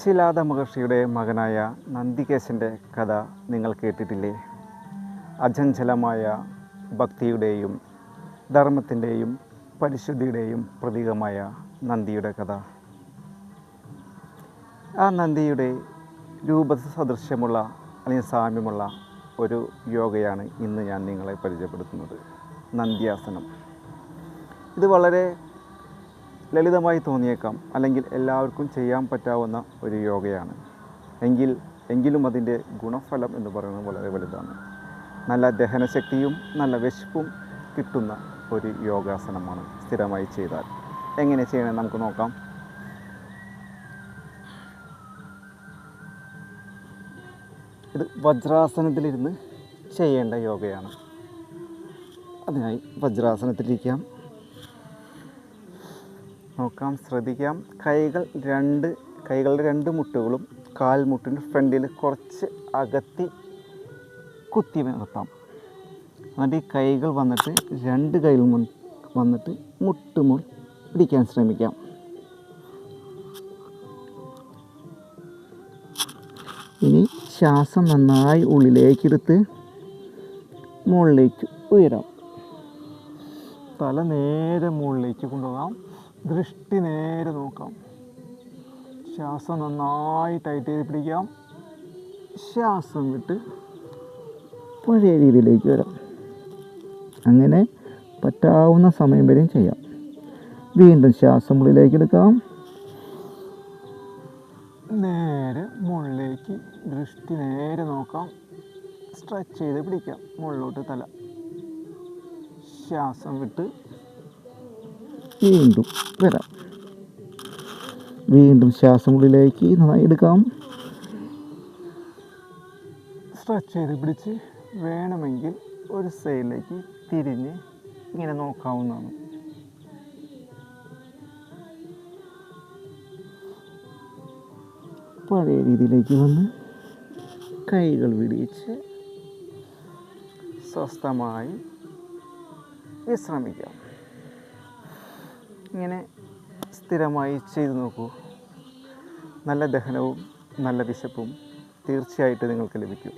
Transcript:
ശിലാദ മഹർഷിയുടെ മകനായ നന്ദികേശൻ്റെ കഥ നിങ്ങൾ കേട്ടിട്ടില്ലേ? അചഞ്ചലമായ ഭക്തിയുടെയും ധർമ്മത്തിൻ്റെയും പരിശുദ്ധിയുടെയും പ്രതീകമായ നന്ദിയുടെ കഥ. ആ നന്ദിയുടെ രൂപസദൃശ്യമുള്ള അല്ലെങ്കിൽ സാമ്യമുള്ള ഒരു യോഗയാണ് ഇന്ന് ഞാൻ നിങ്ങളെ പരിചയപ്പെടുത്തുന്നത്, നന്ദ്യാസനം. ഇത് വളരെ ലളിതമായി തോന്നിയേക്കാം, അല്ലെങ്കിൽ എല്ലാവർക്കും ചെയ്യാൻ പറ്റാവുന്ന ഒരു യോഗയാണ്. എങ്കിലും അതിൻ്റെ ഗുണഫലം എന്ന് പറയുന്നത് വളരെ വലുതാണ്. നല്ല ദഹനശക്തിയും നല്ല വിശപ്പും കിട്ടുന്ന ഒരു യോഗാസനമാണ് സ്ഥിരമായി ചെയ്താൽ. എങ്ങനെ ചെയ്യണം നമുക്ക് നോക്കാം. ഇത് വജ്രാസനത്തിലിരുന്ന് ചെയ്യേണ്ട യോഗയാണ്. അതിനായി വജ്രാസനത്തിലിരിക്കാം. നോക്കാം, ശ്രദ്ധിക്കാം. കൈകളുടെ രണ്ട് മുട്ടുകളും കാൽമുട്ടിൻ്റെ ഫ്രണ്ടിൽ കുറച്ച് അകത്തി കുത്തി നിർത്താം. എന്നിട്ട് ഈ കൈകൾ വന്നിട്ട് രണ്ട് കൈകളും വന്നിട്ട് മുട്ടുമോൾ പിടിക്കാൻ ശ്രമിക്കാം. ഇനി ശ്വാസം നന്നായി ഉള്ളിലേക്കെടുത്ത് മുകളിലേക്ക് ഉയരാം. തല നേരെ മുകളിലേക്ക് കൊണ്ടുപോകാം. ദൃഷ്ടി നേരെ നോക്കാം. ശ്വാസം നന്നായി ടൈറ്റ് ചെയ്ത് പിടിക്കാം. ശ്വാസം വിട്ട് പഴയ രീതിയിലേക്ക് വരാം. അങ്ങനെ പറ്റാവുന്ന സമയം വരെയും ചെയ്യാം. വീണ്ടും ശ്വാസം ഉള്ളിലേക്ക് എടുക്കാം. നേരെ മുകളിലേക്ക് ദൃഷ്ടി നേരെ നോക്കാം. സ്ട്രെച്ച് ചെയ്ത് പിടിക്കാം. മുകളിലോട്ട് തല. ശ്വാസം വിട്ട് വീണ്ടും വരാം. വീണ്ടും ശ്വാസം ഉള്ളിലേക്ക് നന്നായി എടുക്കാം. സ്ട്രെച്ച് ചെയ്ത് പിടിച്ച് വേണമെങ്കിൽ ഒരു സൈഡിലേക്ക് തിരിഞ്ഞ് ഇങ്ങനെ നോക്കാവുന്നതാണ്. പഴയ രീതിയിലേക്ക് വന്ന് കൈകൾ വിടിയിച്ച് സ്വസ്ഥമായി വിശ്രമിക്കാം. ഇങ്ങനെ സ്ഥിരമായി ചെയ്തു നോക്കൂ. നല്ല ദഹനവും നല്ല വിശപ്പും തീർച്ചയായിട്ടും നിങ്ങൾക്ക് ലഭിക്കും.